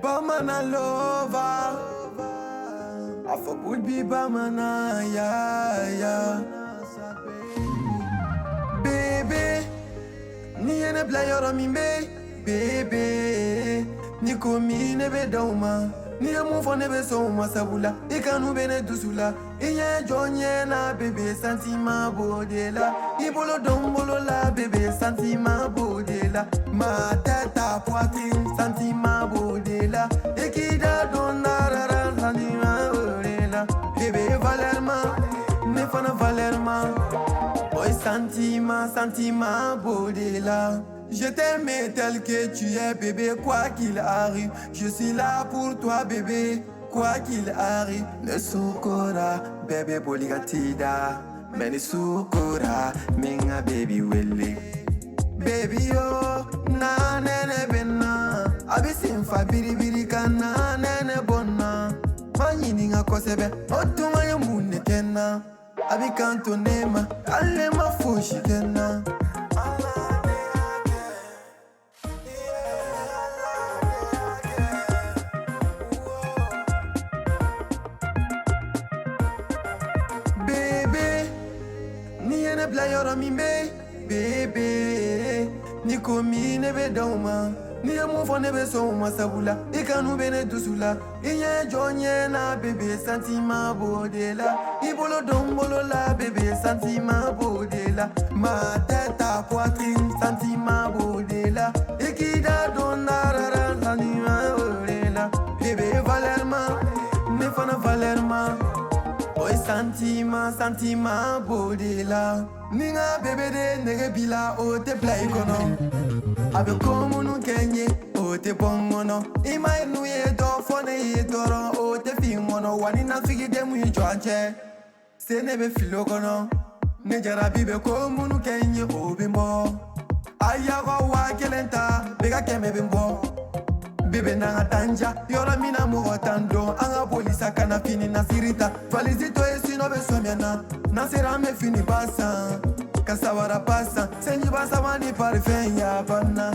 Bamana lova, afa bulbi bamana ya. Bébé, ni ene blayoro mi bébé, ni komi ne be dauma, ni emu fo ne be soma sabula, ikanu bene dusula, iye jonye na bébé sentiment bodela, ibolo dombolo la bébé sentiment bodela, ma tête à poitrine sentiment bodela, ekida donara sentiment bodela, bébé valerma, ne fana valerma. Boy sentiment bodela. Je t'aime tel que tu es bébé, quoi qu'il arrive. Je suis là pour toi bébé, quoi qu'il arrive. Ne sukora bébé boligatida, meni sukora menga baby wele. Baby yo, na nene benna, abisim fa biri kana nene bonna. Manyini nga kosebe, otuma yo mune kena. Abi kanto nema, alle ma fushi kena. Bébé, ni ene blayoro mi bébé, ni komi ne be dauma, ni emu fo ne be soma sabula, ikanu bene dusula, iye jonye na bébé sentiment bodela, ibolo dombolo la bébé sentiment bodela, ma tête à poitrine sentiment bodela, ikida donara sentiment bodela, bébé valerma, ne fana valerma. Boy sentiment bodela. Ninga bébé de nege bila o te play kono. Abe komunu kenye o te bongono. Ima nuye do fone ye doro o te fingono. Wani na figi de mu joanche. Se nebe filo kono. Ne jarabi be komunu kenye o bimbo. Ayago wa kelenta bega keme bimbo. Bébé nanga tanja, yora mina mugo tando. Anga polisa kana fini na sirita. Falizito esino be somiana. Nasira me fini basa, kasawara pasa. Senji basa wani parfum ya bana.